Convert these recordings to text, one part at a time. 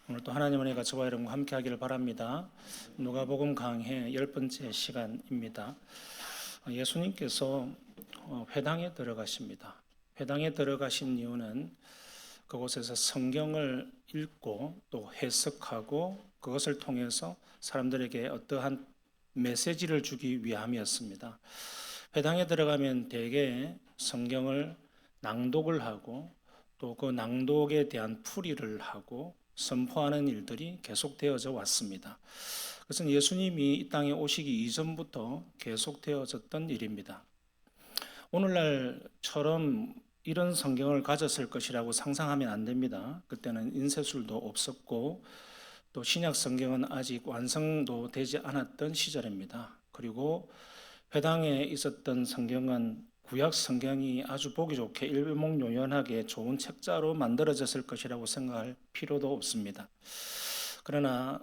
오늘 또 하나님의 은혜가 저와 여러분과 함께 하기를 바랍니다. 누가복음 강해 10번째 시간입니다. 예수님께서 회당에 들어가십니다. 회당에 들어가신 이유는 그곳에서 성경을 읽고 또 해석하고 그것을 통해서 사람들에게 어떠한 메시지를 주기 위함이었습니다. 회당에 들어가면 대개 성경을 낭독을 하고 또 그 낭독에 대한 풀이를 하고 선포하는 일들이 계속되어져 왔습니다. 그것은 예수님이 이 땅에 오시기 이전부터 계속되어졌던 일입니다. 오늘날처럼 이런 성경을 가졌을 것이라고 상상하면 안 됩니다. 그때는 인쇄술도 없었고 또 신약 성경은 아직 완성도 되지 않았던 시절입니다. 그리고 회당에 있었던 성경은 구약 성경이 아주 보기 좋게 일목요연하게 좋은 책자로 만들어졌을 것이라고 생각할 필요도 없습니다. 그러나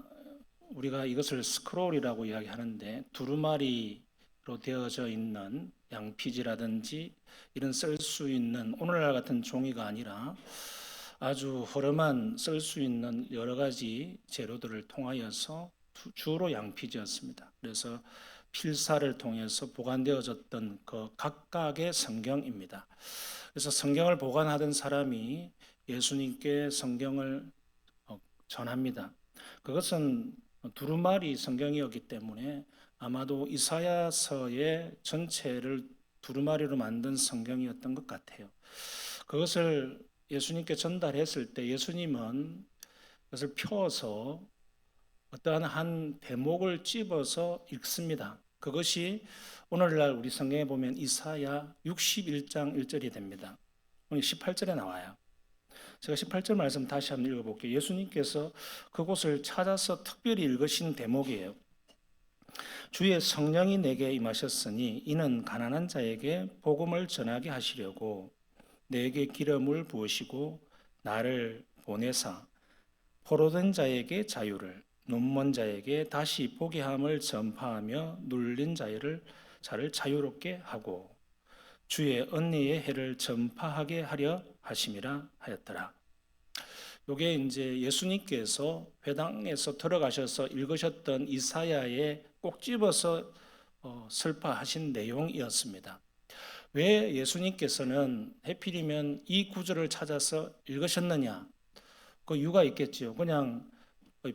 우리가 이것을 스크롤이라고 이야기하는데 두루마리로 되어져 있는 양피지라든지 이런 쓸 수 있는 오늘날 같은 종이가 아니라 아주 허름한 쓸 수 있는 여러 가지 재료들을 통하여서 주로 양피지였습니다. 그래서 필사를 통해서 보관되어졌던 그 각각의 성경입니다. 그래서 성경을 보관하던 사람이 예수님께 성경을 전합니다. 그것은 두루마리 성경이었기 때문에 아마도 이사야서의 전체를 두루마리로 만든 성경이었던 것 같아요. 그것을 예수님께 전달했을 때 예수님은 그것을 펴서 어떠한 한 대목을 찝어서 읽습니다. 그것이 오늘날 우리 성경에 보면 이사야 61장 1절이 됩니다. 오늘 18절에 나와요. 제가 18절 말씀 다시 한번 읽어볼게요. 예수님께서 그곳을 찾아서 특별히 읽으신 대목이에요. 주의 성령이 내게 임하셨으니 이는 가난한 자에게 복음을 전하게 하시려고 내게 기름을 부으시고 나를 보내사 포로된 자에게 자유를 눈먼 자에게 다시 보게 함을 전파하며 눌린 자를 자유롭게 하고 주의 은혜의 해를 전파하게 하려 하심이라 하였더라. 이게 이제 예수님께서 회당에서 들어가셔서 읽으셨던 이사야에 꼭 집어서 설파하신 내용이었습니다. 왜 예수님께서는 하필이면 이 구절을 찾아서 읽으셨느냐? 그 이유가 있겠지요. 그냥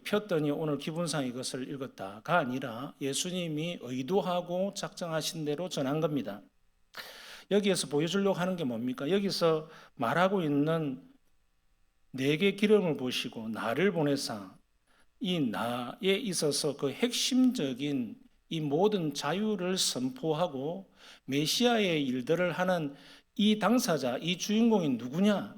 폈더니 오늘 기분상 이것을 읽었다가 아니라 예수님이 의도하고 작정하신 대로 전한 겁니다. 여기에서 보여주려고 하는 게 뭡니까? 여기서 말하고 있는 내게 기름을 부으시고 나를 보내사 이 나에 있어서 그 핵심적인 이 모든 자유를 선포하고 메시아의 일들을 하는 이 당사자, 이 주인공이 누구냐?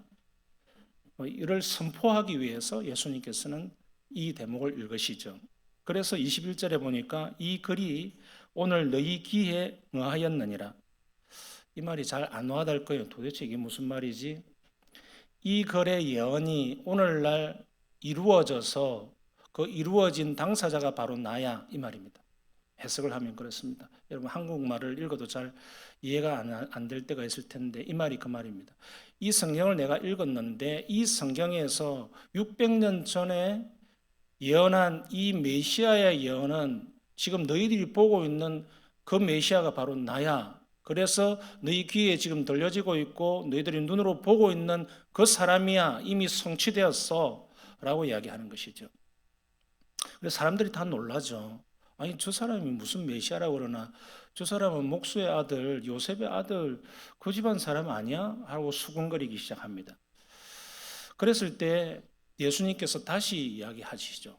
이를 선포하기 위해서 예수님께서는 이 대목을 읽으시죠. 그래서 21절에 보니까 이 글이 오늘 너희 귀에 응하였느니라. 이 말이 잘 안 와닿을 거예요. 도대체 이게 무슨 말이지? 이 글의 예언이 오늘날 이루어져서 그 이루어진 당사자가 바로 나야 이 말입니다. 해석을 하면 그렇습니다. 여러분 한국말을 읽어도 잘 이해가 안 될 때가 있을 텐데 이 말이 그 말입니다. 이 성경을 내가 읽었는데 이 성경에서 600년 전에 예언한 이 메시아의 예언은 지금 너희들이 보고 있는 그 메시아가 바로 나야. 그래서 너희 귀에 지금 들려지고 있고 너희들이 눈으로 보고 있는 그 사람이야. 이미 성취되었어 라고 이야기하는 것이죠. 그래서 사람들이 다 놀라죠. 아니 저 사람이 무슨 메시아라고 그러나 저 사람은 목수의 아들 요셉의 아들 그 집안 사람 아니야? 하고 수군거리기 시작합니다. 그랬을 때 예수님께서 다시 이야기하시죠.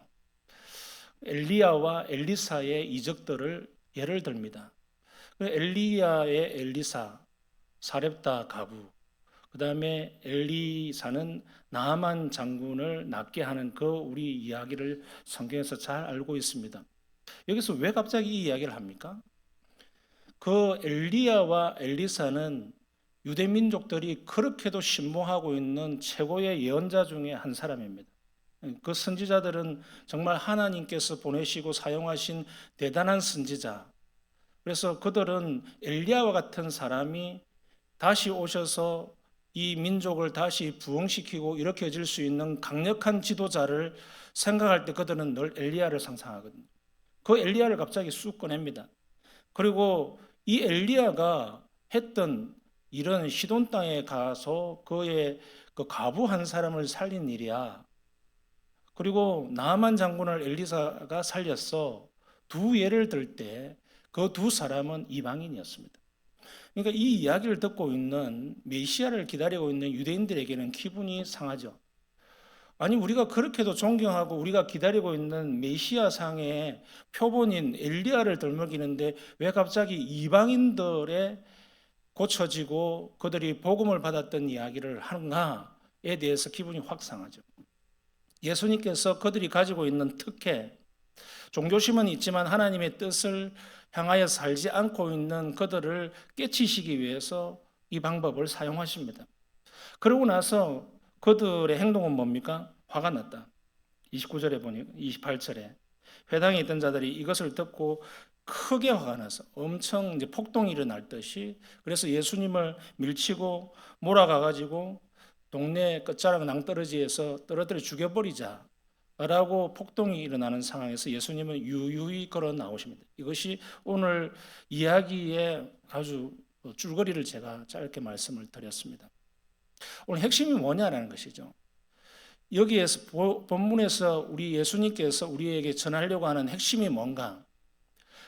엘리야와 엘리사의 이적들을 예를 듭니다. 엘리야의 엘리사, 사렙다 가부, 그 다음에 엘리사는 나아만 장군을 낫게 하는 그 우리 이야기를 성경에서 잘 알고 있습니다. 여기서 왜 갑자기 이 이야기를 합니까? 그 엘리야와 엘리사는 유대 민족들이 그렇게도 신봉하고 있는 최고의 예언자 중에 한 사람입니다. 그 선지자들은 정말 하나님께서 보내시고 사용하신 대단한 선지자. 그래서 그들은 엘리야와 같은 사람이 다시 오셔서 이 민족을 다시 부흥시키고 일으켜질 수 있는 강력한 지도자를 생각할 때 그들은 늘 엘리야를 상상하거든요. 그 엘리야를 갑자기 쑥 꺼냅니다. 그리고 이 엘리야가 했던 일은 시돈 땅에 가서 그의 그 과부 한 사람을 살린 일이야. 그리고 나만 장군을 엘리사가 살렸어. 두 예를 들 때 그 두 사람은 이방인이었습니다. 그러니까 이 이야기를 듣고 있는 메시아를 기다리고 있는 유대인들에게는 기분이 상하죠. 아니 우리가 그렇게도 존경하고 우리가 기다리고 있는 메시아 상의 표본인 엘리야를 들먹이는데 왜 갑자기 이방인들의 고쳐지고 그들이 복음을 받았던 이야기를 하는가에 대해서 기분이 확 상하죠. 예수님께서 그들이 가지고 있는 특혜, 종교심은 있지만 하나님의 뜻을 향하여 살지 않고 있는 그들을 깨치시기 위해서 이 방법을 사용하십니다. 그러고 나서 그들의 행동은 뭡니까? 화가 났다. 29절에 보니 28절에 회당에 있던 자들이 이것을 듣고 크게 화가 나서 엄청 이제 폭동이 일어날 듯이 그래서 예수님을 밀치고 몰아가가지고 동네 끝자락 낭떠러지에서 떨어뜨려 죽여버리자 라고 폭동이 일어나는 상황에서 예수님은 유유히 걸어 나오십니다. 이것이 오늘 이야기의 아주 줄거리를 제가 짧게 말씀을 드렸습니다. 오늘 핵심이 뭐냐라는 것이죠. 여기에서 본문에서 우리 예수님께서 우리에게 전하려고 하는 핵심이 뭔가?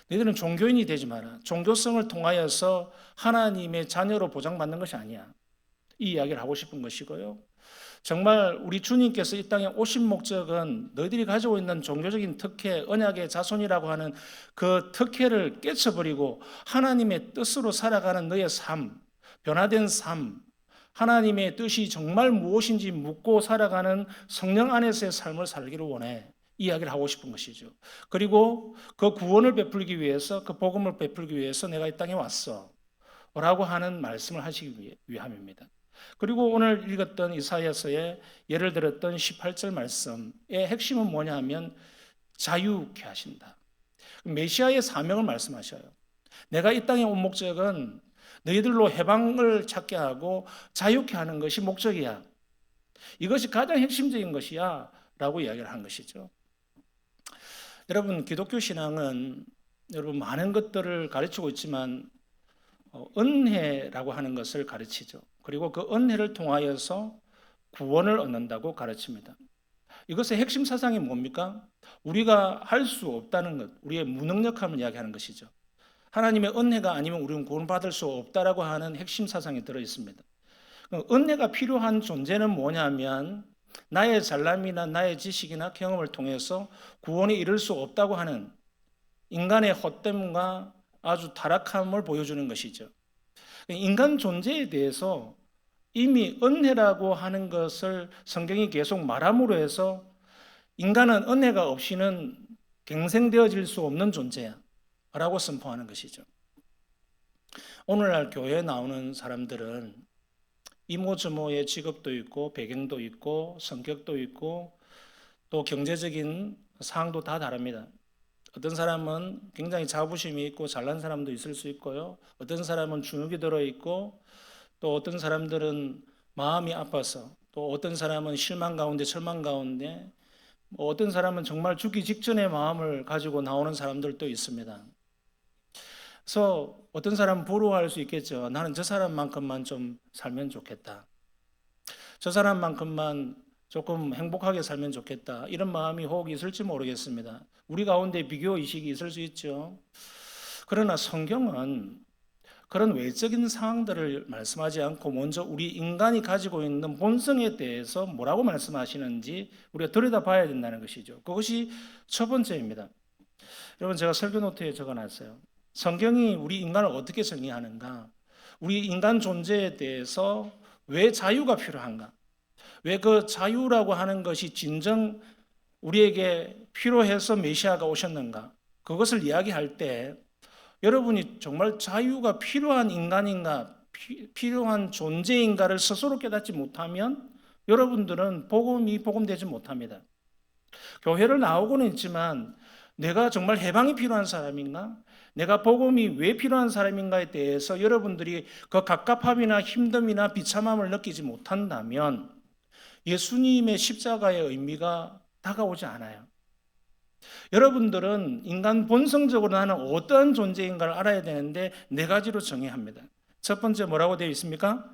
너희들은 종교인이 되지 마라. 종교성을 통하여서 하나님의 자녀로 보장받는 것이 아니야. 이 이야기를 하고 싶은 것이고요. 정말 우리 주님께서 이 땅에 오신 목적은 너희들이 가지고 있는 종교적인 특혜, 언약의 자손이라고 하는 그 특혜를 깨쳐버리고 하나님의 뜻으로 살아가는 너의 삶, 변화된 삶, 하나님의 뜻이 정말 무엇인지 묻고 살아가는 성령 안에서의 삶을 살기를 원해. 이 이야기를 하고 싶은 것이죠. 그리고 그 구원을 베풀기 위해서, 그 복음을 베풀기 위해서 내가 이 땅에 왔어 라고 하는 말씀을 하시기 위함입니다. 그리고 오늘 읽었던 이사야서의 예를 들었던 18절 말씀의 핵심은 뭐냐 하면 자유케 하신다. 메시아의 사명을 말씀하셔요. 내가 이 땅에 온 목적은 너희들로 해방을 찾게 하고 자유케 하는 것이 목적이야. 이것이 가장 핵심적인 것이야 라고 이야기를 한 것이죠. 여러분, 기독교 신앙은 여러분 많은 것들을 가르치고 있지만 은혜라고 하는 것을 가르치죠. 그리고 그 은혜를 통하여서 구원을 얻는다고 가르칩니다. 이것의 핵심 사상이 뭡니까? 우리가 할 수 없다는 것, 우리의 무능력함을 이야기하는 것이죠. 하나님의 은혜가 아니면 우리는 구원받을 수 없다라고 하는 핵심 사상이 들어 있습니다. 은혜가 필요한 존재는 뭐냐면 나의 잘남이나 나의 지식이나 경험을 통해서 구원에 이를 수 없다고 하는 인간의 헛됨과 아주 타락함을 보여주는 것이죠. 인간 존재에 대해서 이미 은혜라고 하는 것을 성경이 계속 말함으로 해서 인간은 은혜가 없이는 갱생되어질 수 없는 존재야 라고 선포하는 것이죠. 오늘날 교회에 나오는 사람들은 이모저모의 직업도 있고 배경도 있고 성격도 있고 또 경제적인 상황도 다 다릅니다. 어떤 사람은 굉장히 자부심이 있고 잘난 사람도 있을 수 있고요. 어떤 사람은 주눅이 들어있고 또 어떤 사람들은 마음이 아파서 또 어떤 사람은 실망 가운데 절망 가운데 어떤 사람은 정말 죽기 직전의 마음을 가지고 나오는 사람들도 있습니다. 그래서 어떤 사람은 부러워할 수 있겠죠. 나는 저 사람만큼만 좀 살면 좋겠다. 저 사람만큼만 조금 행복하게 살면 좋겠다. 이런 마음이 혹 있을지 모르겠습니다. 우리 가운데 비교 의식이 있을 수 있죠. 그러나 성경은 그런 외적인 상황들을 말씀하지 않고 먼저 우리 인간이 가지고 있는 본성에 대해서 뭐라고 말씀하시는지 우리가 들여다봐야 된다는 것이죠. 그것이 첫 번째입니다. 여러분, 제가 설교 노트에 적어놨어요. 성경이 우리 인간을 어떻게 정의하는가? 우리 인간 존재에 대해서 왜 자유가 필요한가? 왜 그 자유라고 하는 것이 진정 우리에게 필요해서 메시아가 오셨는가? 그것을 이야기할 때 여러분이 정말 자유가 필요한 인간인가, 필요한 존재인가를 스스로 깨닫지 못하면 여러분들은 복음이 복음되지 못합니다. 교회를 나오고는 있지만 내가 정말 해방이 필요한 사람인가? 내가 복음이 왜 필요한 사람인가에 대해서 여러분들이 그 갑갑함이나 힘듦이나 비참함을 느끼지 못한다면 예수님의 십자가의 의미가 다가오지 않아요. 여러분들은 인간 본성적으로 나는 어떤 존재인가를 알아야 되는데 네 가지로 정의합니다. 첫 번째 뭐라고 되어 있습니까?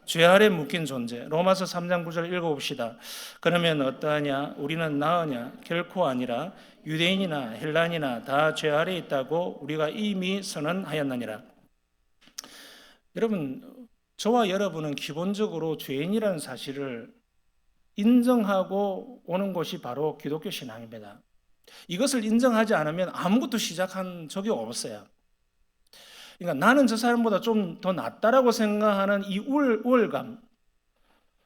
죄 아래 묶인 존재. 로마서 3장 9절 읽어봅시다. 그러면 어떠하냐? 우리는 나으냐? 결코 아니라 유대인이나 헬란이나 다 죄 아래 있다고 우리가 이미 선언하였느니라. 여러분, 저와 여러분은 기본적으로 죄인이라는 사실을 인정하고 오는 것이 바로 기독교 신앙입니다. 이것을 인정하지 않으면 아무것도 시작한 적이 없어요. 그러니까 나는 저 사람보다 좀 더 낫다라고 생각하는 이 우월감.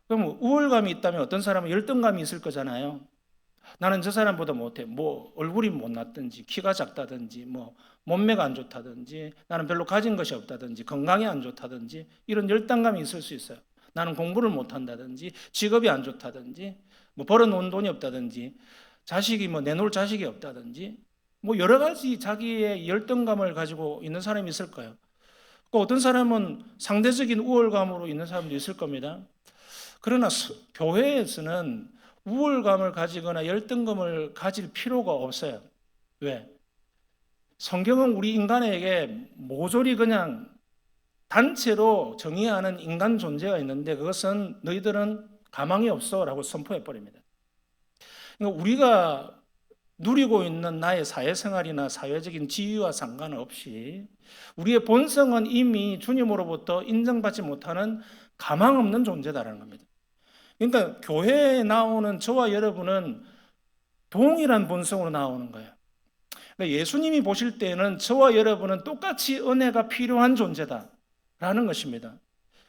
그럼 우월감이 있다면 어떤 사람은 열등감이 있을 거잖아요. 나는 저 사람보다 못해. 뭐 얼굴이 못났든지 키가 작다든지 뭐 몸매가 안 좋다든지 나는 별로 가진 것이 없다든지 건강이 안 좋다든지 이런 열등감이 있을 수 있어요. 나는 공부를 못한다든지 직업이 안 좋다든지 뭐 벌어놓은 돈이 없다든지 자식이 뭐 내놓을 자식이 없다든지 뭐 여러 가지 자기의 열등감을 가지고 있는 사람이 있을 거예요. 어떤 사람은 상대적인 우월감으로 있는 사람도 있을 겁니다. 그러나 교회에서는 우월감을 가지거나 열등감을 가질 필요가 없어요. 왜? 성경은 우리 인간에게 모조리 그냥 단체로 정의하는 인간 존재가 있는데 그것은 너희들은 가망이 없어 라고 선포해 버립니다. 그러니까 우리가 누리고 있는 나의 사회생활이나 사회적인 지위와 상관없이 우리의 본성은 이미 주님으로부터 인정받지 못하는 가망 없는 존재다라는 겁니다. 그러니까 교회에 나오는 저와 여러분은 동일한 본성으로 나오는 거예요. 그러니까 예수님이 보실 때는 저와 여러분은 똑같이 은혜가 필요한 존재다라는 것입니다.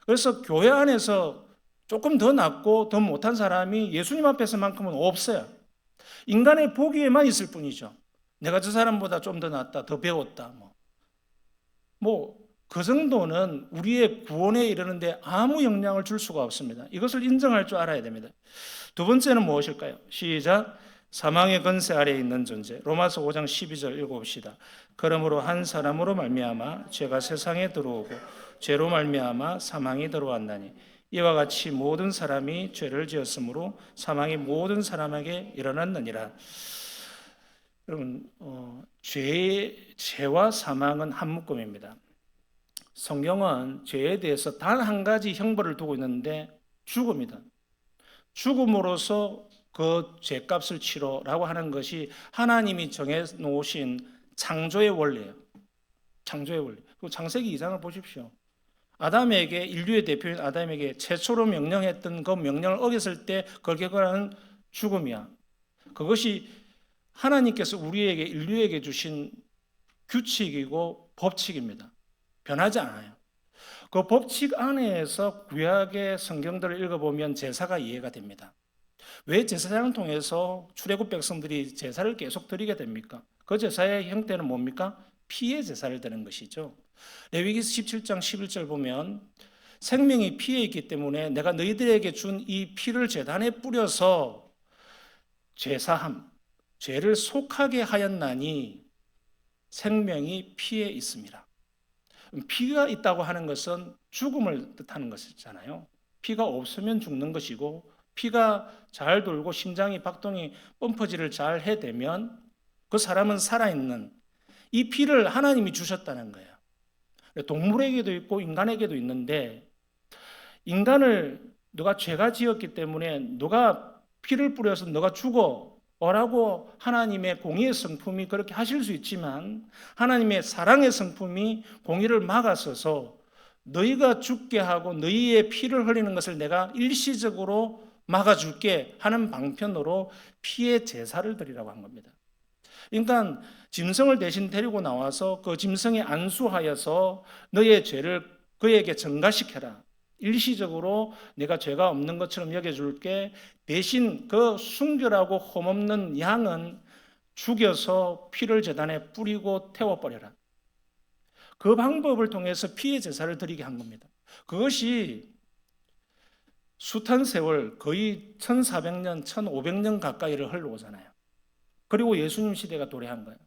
그래서 교회 안에서 조금 더 낫고 더 못한 사람이 예수님 앞에서만큼은 없어요. 인간의 보기에만 있을 뿐이죠. 내가 저 사람보다 좀 더 낫다, 더 배웠다. 그 정도는 우리의 구원에 이르는데 아무 영향을 줄 수가 없습니다. 이것을 인정할 줄 알아야 됩니다. 두 번째는 무엇일까요? 시작. 사망의 권세 아래에 있는 존재. 로마서 5장 12절 읽어봅시다. 그러므로 한 사람으로 말미암아 죄가 세상에 들어오고 죄로 말미암아 사망이 들어왔나니 이와 같이 모든 사람이 죄를 지었으므로 사망이 모든 사람에게 일어났느니라. 여러분, 죄와 사망은 한 묶음입니다. 성경은 죄에 대해서 단 한 가지 형벌을 두고 있는데 죽음이다. 죽음으로써 그 죄값을 치러라고 하는 것이 하나님이 정해 놓으신 창조의 원리예요. 창조의 원리. 그리고 창세기 2장을 보십시오. 아담에게, 인류의 대표인 아담에게 최초로 명령했던 그 명령을 어겼을 때 그걸 결과는 죽음이야. 그것이 하나님께서 우리에게, 인류에게 주신 규칙이고 법칙입니다. 변하지 않아요. 그 법칙 안에서 구약의 성경들을 읽어보면 제사가 이해가 됩니다. 왜 제사장을 통해서 출애굽 백성들이 제사를 계속 드리게 됩니까? 그 제사의 형태는 뭡니까? 피의 제사를 드리는 것이죠. 레위기서 17장 11절 보면 생명이 피에 있기 때문에 내가 너희들에게 준 이 피를 제단에 뿌려서 제사함, 죄를 속하게 하였나니 생명이 피에 있습니다. 피가 있다고 하는 것은 죽음을 뜻하는 것이잖아요. 피가 없으면 죽는 것이고 피가 잘 돌고 심장이 박동이 펌프질을 잘 해대면 그 사람은 살아있는 이 피를 하나님이 주셨다는 거예요. 동물에게도 있고 인간에게도 있는데 인간을 너가 죄가 지었기 때문에 너가 피를 뿌려서 너가 죽어 라고 하나님의 공의의 성품이 그렇게 하실 수 있지만 하나님의 사랑의 성품이 공의를 막아서서 너희가 죽게 하고 너희의 피를 흘리는 것을 내가 일시적으로 막아줄게 하는 방편으로 피의 제사를 드리라고 한 겁니다. 그러니까 짐승을 대신 데리고 나와서 그 짐승에 안수하여서 너의 죄를 그에게 전가시켜라. 일시적으로 내가 죄가 없는 것처럼 여겨줄게. 대신 그 순결하고 흠없는 양은 죽여서 피를 제단에 뿌리고 태워버려라. 그 방법을 통해서 피의 제사를 드리게 한 겁니다. 그것이 숱한 세월, 거의 1400년, 1500년 가까이를 흘러오잖아요. 그리고 예수님 시대가 도래한 거예요.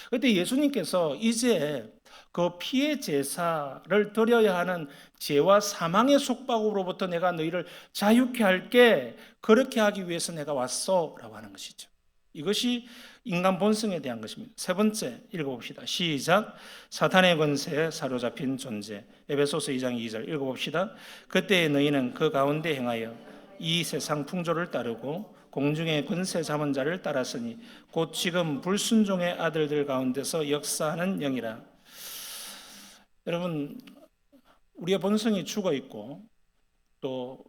그때 예수님께서 이제 그 피의 제사를 드려야 하는 죄와 사망의 속박으로부터 내가 너희를 자유케 할게, 그렇게 하기 위해서 내가 왔어 라고 하는 것이죠. 이것이 인간 본성에 대한 것입니다. 세 번째 읽어봅시다. 시작. 사탄의 권세에 사로잡힌 존재. 에베소서 2장 2절 읽어봅시다. 그때 너희는 그 가운데 행하여 이 세상 풍조를 따르고 공중의 권세 잡은 자를 따랐으니 곧 지금 불순종의 아들들 가운데서 역사하는 영이라. 여러분, 우리의 본성이 죽어 있고 또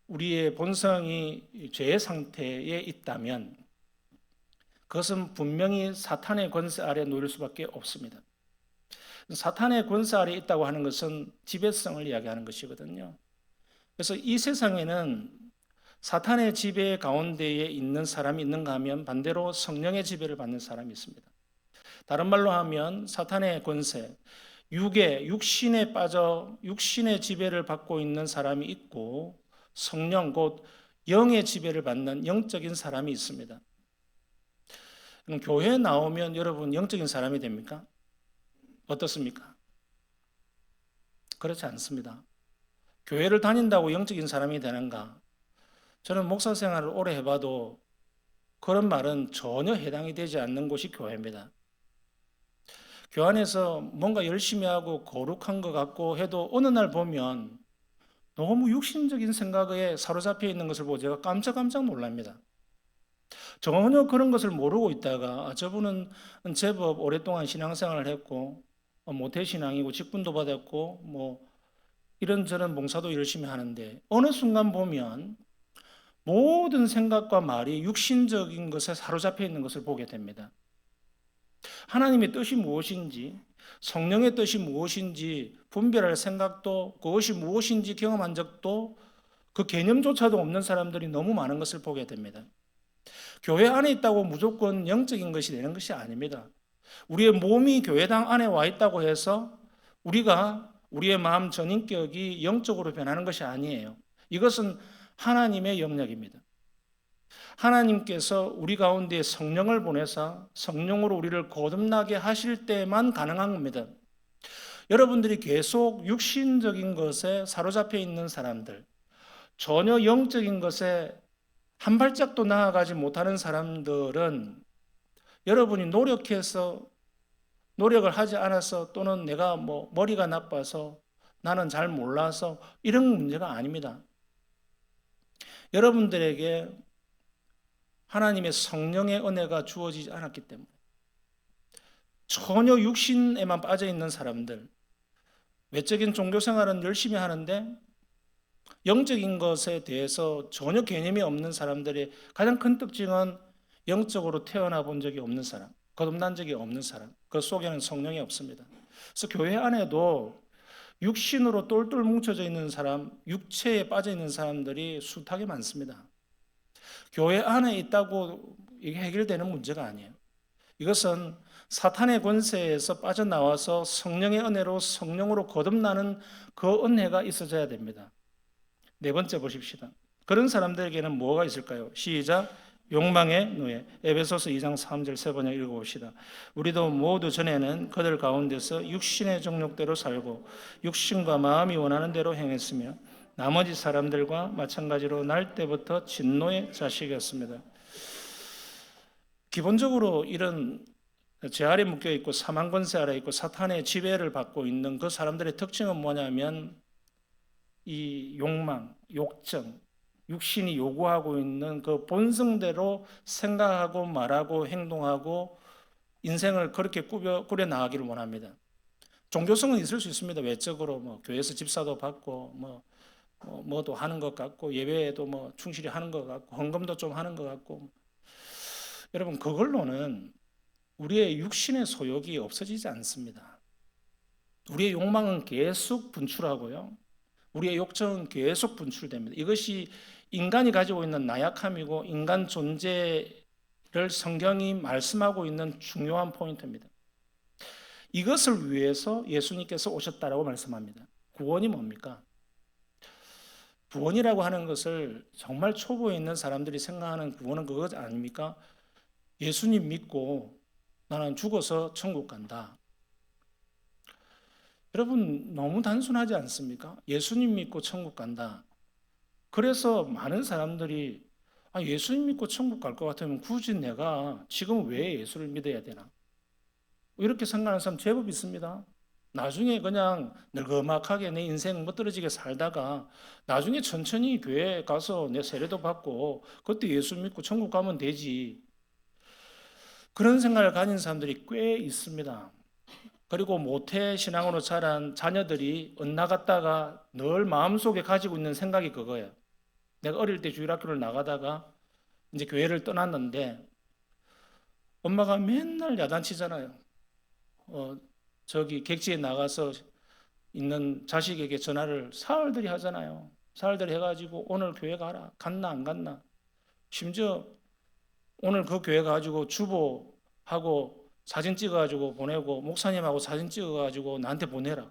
우리의 본성이 죄의 상태에 있다면 그것은 분명히 사탄의 권세 아래 놓일 수밖에 없습니다. 사탄의 권세 아래 있다고 하는 것은 지배성을 이야기하는 것이거든요. 그래서 이 세상에는 사탄의 지배 가운데에 있는 사람이 있는가 하면 반대로 성령의 지배를 받는 사람이 있습니다. 다른 말로 하면 사탄의 권세, 육신에 빠져 육신의 지배를 받고 있는 사람이 있고 성령, 곧 영의 지배를 받는 영적인 사람이 있습니다. 그럼 교회에 나오면 여러분 영적인 사람이 됩니까? 어떻습니까? 그렇지 않습니다. 교회를 다닌다고 영적인 사람이 되는가? 저는 목사 생활을 오래 해봐도 그런 말은 전혀 해당이 되지 않는 곳이 교회입니다. 교회 안에서 뭔가 열심히 하고 거룩한 것 같고 해도 어느 날 보면 너무 육신적인 생각에 사로잡혀 있는 것을 보고 제가 깜짝 놀랍니다. 전혀 그런 것을 모르고 있다가 저분은 제법 오랫동안 신앙생활을 했고 모태신앙이고 직분도 받았고 뭐 이런저런 봉사도 열심히 하는데 어느 순간 보면 모든 생각과 말이 육신적인 것에 사로잡혀 있는 것을 보게 됩니다. 하나님의 뜻이 무엇인지, 성령의 뜻이 무엇인지 분별할 생각도, 그것이 무엇인지 경험한 적도, 그 개념조차도 없는 사람들이 너무 많은 것을 보게 됩니다. 교회 안에 있다고 무조건 영적인 것이 되는 것이 아닙니다. 우리의 몸이 교회당 안에 와 있다고 해서 우리의 마음 전인격이 영적으로 변하는 것이 아니에요. 이것은 하나님의 영역입니다. 하나님께서 우리 가운데 성령을 보내사 성령으로 우리를 거듭나게 하실 때만 가능한 겁니다. 여러분들이 계속 육신적인 것에 사로잡혀 있는 사람들, 전혀 영적인 것에 한 발짝도 나아가지 못하는 사람들은 여러분이 노력을 하지 않아서 또는 내가 머리가 나빠서 나는 잘 몰라서 이런 문제가 아닙니다. 여러분들에게 하나님의 성령의 은혜가 주어지지 않았기 때문에 전혀 육신에만 빠져 있는 사람들, 외적인 종교 생활은 열심히 하는데 영적인 것에 대해서 전혀 개념이 없는 사람들의 가장 큰 특징은 영적으로 태어나 본 적이 없는 사람, 거듭난 적이 없는 사람, 그 속에는 성령이 없습니다. 그래서 교회 안에도 육신으로 똘똘 뭉쳐져 있는 사람, 육체에 빠져 있는 사람들이 숱하게 많습니다. 교회 안에 있다고 이게 해결되는 문제가 아니에요. 이것은 사탄의 권세에서 빠져나와서 성령의 은혜로 성령으로 거듭나는 그 은혜가 있어져야 됩니다. 네 번째 보십시다. 그런 사람들에게는 뭐가 있을까요? 시작. 욕망의 노예. 에베소서 2장 3절 세 번역 읽어봅시다. 우리도 모두 전에는 그들 가운데서 육신의 정욕대로 살고 육신과 마음이 원하는 대로 행했으며 나머지 사람들과 마찬가지로 날 때부터 진노의 자식이었습니다. 기본적으로 이런 죄 아래 묶여 있고 사망 권세 아래 있고 사탄의 지배를 받고 있는 그 사람들의 특징은 뭐냐면 이 욕망, 욕정, 육신이 요구하고 있는 그 본성대로 생각하고 말하고 행동하고 인생을 그렇게 꾸려 나가기를 원합니다. 종교성은 있을 수 있습니다. 외적으로 교회에서 집사도 받고 뭐도 하는 것 같고 예배에도 충실히 하는 것 같고 헌금도 좀 하는 것 같고 여러분 그걸로는 우리의 육신의 소욕이 없어지지 않습니다. 우리의 욕망은 계속 분출하고요. 우리의 욕정은 계속 분출됩니다. 이것이 인간이 가지고 있는 나약함이고 인간 존재를 성경이 말씀하고 있는 중요한 포인트입니다. 이것을 위해서 예수님께서 오셨다라고 말씀합니다. 구원이 뭡니까? 구원이라고 하는 것을 정말 초보에 있는 사람들이 생각하는 구원은 그거 아닙니까? 예수님 믿고 나는 죽어서 천국 간다. 여러분 너무 단순하지 않습니까? 예수님 믿고 천국 간다. 그래서 많은 사람들이 예수님 믿고 천국 갈 것 같으면 굳이 내가 지금 왜 예수를 믿어야 되나? 이렇게 생각하는 사람 제법 있습니다. 나중에 그냥 늙어막하게 내 인생 멋들어지게 살다가 나중에 천천히 교회 가서 내 세례도 받고 그때 예수 믿고 천국 가면 되지. 그런 생각을 가진 사람들이 꽤 있습니다. 그리고 모태 신앙으로 자란 자녀들이 엇나갔다가 늘 마음속에 가지고 있는 생각이 그거예요. 내가 어릴 때 주일학교를 나가다가 이제 교회를 떠났는데 엄마가 맨날 야단치잖아요. 저기 객지에 나가서 있는 자식에게 전화를 사흘들이 하잖아요. 사흘들이 해가지고 오늘 교회 가라. 갔나 안 갔나. 심지어 오늘 그 교회 가지고 주보하고 사진 찍어가지고 보내고 목사님하고 사진 찍어가지고 나한테 보내라.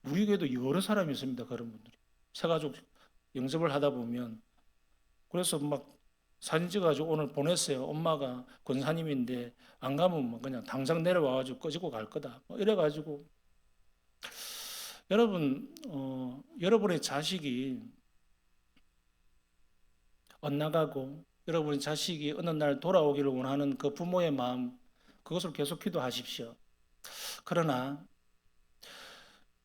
우리 교회도 여러 사람이 있습니다. 그런 분들이. 새가족 영접을 하다 보면 그래서 막 사진 찍어가지고 오늘 보냈어요. 엄마가 권사님인데 안 가면 뭐 그냥 당장 내려와가지고 꺼지고 갈 거다. 뭐 이래가지고 여러분 여러분의 자식이 엇나가고 여러분의 자식이 어느 날 돌아오기를 원하는 그 부모의 마음 그것을 계속 기도하십시오. 그러나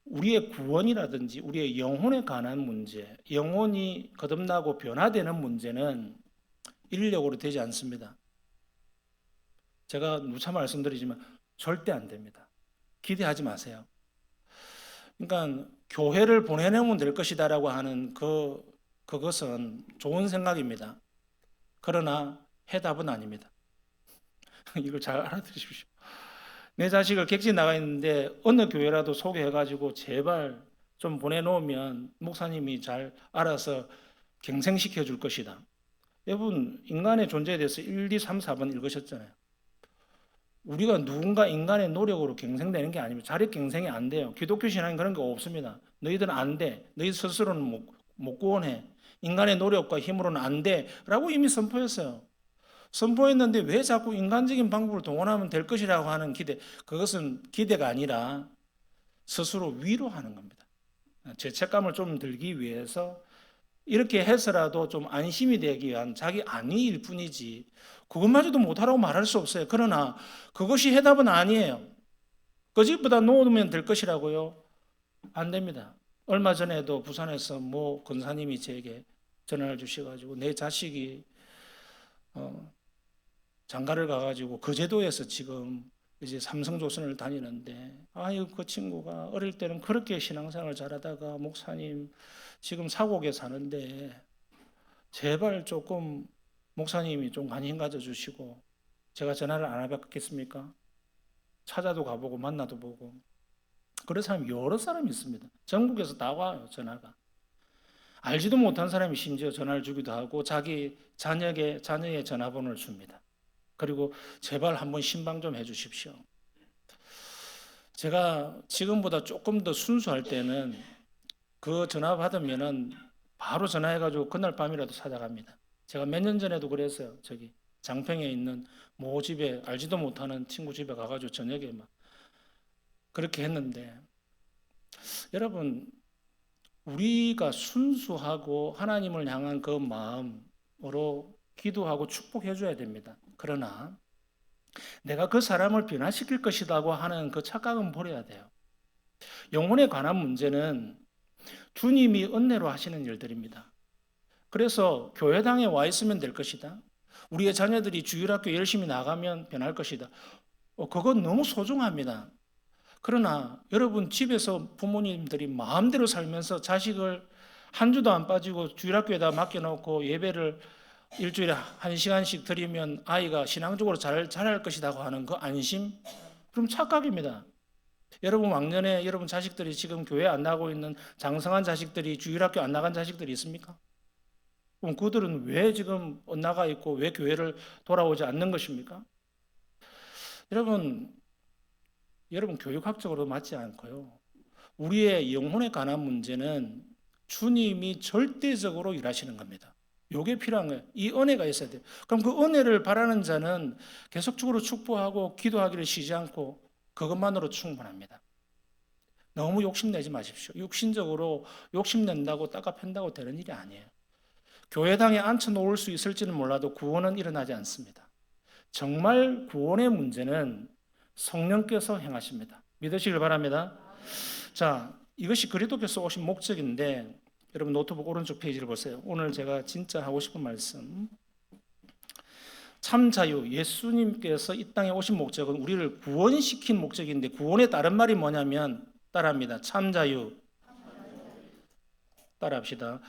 우리의 구원이라든지 우리의 영혼에 관한 문제, 영혼이 거듭나고 변화되는 문제는 인력으로 되지 않습니다. 제가 누차 말씀드리지만 절대 안 됩니다. 기대하지 마세요. 그러니까 교회를 보내내면 될 것이다라고 하는 그것은 좋은 생각입니다. 그러나 해답은 아닙니다. 이걸 잘 알아들으십시오. 내 자식을 객지 나가 있는데 어느 교회라도 소개해가지고 제발 좀 보내놓으면 목사님이 잘 알아서 갱생시켜 줄 것이다. 여러분 인간의 존재에 대해서 1, 2, 3, 4번 읽으셨잖아요. 우리가 누군가 인간의 노력으로 갱생되는 게 아닙니다. 자력 갱생이 안 돼요. 기독교 신앙은 그런 거 없습니다. 너희들은 안 돼. 너희 스스로는 못 구원해. 인간의 노력과 힘으로는 안 돼. 라고 이미 선포했어요. 선포했는데 왜 자꾸 인간적인 방법을 동원하면 될 것이라고 하는 기대. 그것은 기대가 아니라 스스로 위로하는 겁니다. 죄책감을 좀 들기 위해서 이렇게 해서라도 좀 안심이 되기 위한 자기 안위일 뿐이지 그것마저도 못하라고 말할 수 없어요. 그러나 그것이 해답은 아니에요. 그 집보다 놓으면 될 것이라고요? 안 됩니다. 얼마 전에도 부산에서 모 권사님이 제게 전화를 주셔가지고 내 자식이 장가를 가가지고 거제도에서 지금 이제 삼성조선을 다니는데 아유 그 친구가 어릴 때는 그렇게 신앙생활을 잘하다가 목사님 지금 사곡에 사는데 제발 조금 목사님이 좀 관심 가져주시고 제가 전화를 안 해봤겠습니까? 찾아도 가보고 만나도 보고 그런 사람이 여러 사람이 있습니다. 전국에서 다 와요 전화가. 알지도 못한 사람이 심지어 전화를 주기도 하고 자기 자녀의 전화번호를 줍니다. 그리고 제발 한번 신방 좀 해주십시오. 제가 지금보다 조금 더 순수할 때는 그 전화 받으면은 바로 전화해가지고 그날 밤이라도 찾아갑니다. 제가 몇 년 전에도 그랬어요. 저기 장평에 있는 모 집에 알지도 못하는 친구 집에 가가지고 저녁에 막 그렇게 했는데 여러분 우리가 순수하고 하나님을 향한 그 마음으로 기도하고 축복해 줘야 됩니다. 그러나 내가 그 사람을 변화시킬 것이라고 하는 그 착각은 버려야 돼요. 영혼에 관한 문제는 주님이 은혜로 하시는 일들입니다. 그래서 교회당에 와 있으면 될 것이다. 우리의 자녀들이 주일학교 열심히 나가면 변할 것이다. 그건 너무 소중합니다. 그러나 여러분 집에서 부모님들이 마음대로 살면서 자식을 한 주도 안 빠지고 주일학교에다 맡겨놓고 예배를 일주일에 1시간씩 드리면 아이가 신앙적으로 잘할 것이라고 하는 그 안심? 그럼 착각입니다. 여러분 왕년에 여러분 자식들이 지금 교회 안 나가고 있는 장성한 자식들이 주일학교 안 나간 자식들이 있습니까? 그럼 그들은 왜 지금 나가 있고 왜 교회를 돌아오지 않는 것입니까? 여러분 교육학적으로 맞지 않고요. 우리의 영혼에 관한 문제는 주님이 절대적으로 일하시는 겁니다. 요게 필요한 거예요. 이 은혜가 있어야 돼요. 그럼 그 은혜를 바라는 자는 계속적으로 축복하고 기도하기를 쉬지 않고 그것만으로 충분합니다. 너무 욕심내지 마십시오. 육신적으로 욕심낸다고 따가 팬다고 되는 일이 아니에요. 교회당에 앉혀놓을 수 있을지는 몰라도 구원은 일어나지 않습니다. 정말 구원의 문제는 성령께서 행하십니다. 믿으시길 바랍니다. 자, 이것이 그리스도께서 오신 목적인데 여러분 노트북 오른쪽 페이지를 보세요. 오늘 제가 진짜 하고 싶은 말씀, 참 자유, 예수님께서 이 땅에 오신 목적은 우리를 구원시킨 목적인데 구원의 다른 말이 뭐냐면 따라합니다. 참 자유. 따라합시다.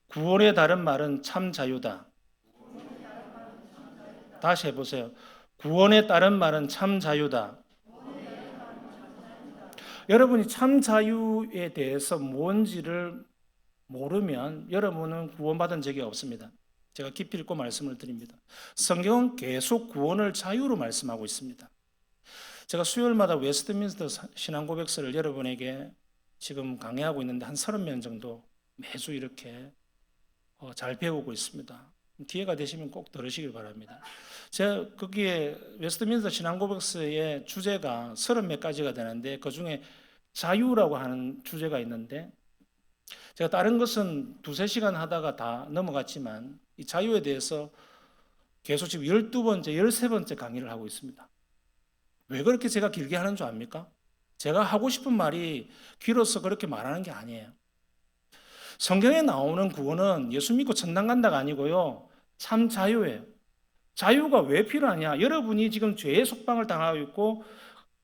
구원의 다른 말은 참 자유다. 다시 해보세요. 구원의 다른 말은 참 자유다. 여러분이 참 자유에 대해서 뭔지를 모르면 여러분은 구원받은 적이 없습니다. 제가 깊이 읽고 말씀을 드립니다. 성경은 계속 구원을 자유로 말씀하고 있습니다. 제가 수요일마다 웨스트민스터 신앙고백서를 여러분에게 지금 강의하고 있는데 한 30명 정도 매주 이렇게 잘 배우고 있습니다. 기회가 되시면 꼭 들으시길 바랍니다. 제가 거기에 웨스트민스터 신앙고백서의 주제가 30몇 가지가 되는데 그중에 자유라고 하는 주제가 있는데 제가 다른 것은 2-3시간 하다가 다 넘어갔지만 이 자유에 대해서 계속 지금 12번째, 13번째 강의를 하고 있습니다. 왜 그렇게 제가 길게 하는 줄 압니까? 제가 하고 싶은 말이 귀로서 그렇게 말하는 게 아니에요. 성경에 나오는 구원은 예수 믿고 천당 간다가 아니고요. 참 자유예요. 자유가 왜 필요하냐? 여러분이 지금 죄의 속박을 당하고 있고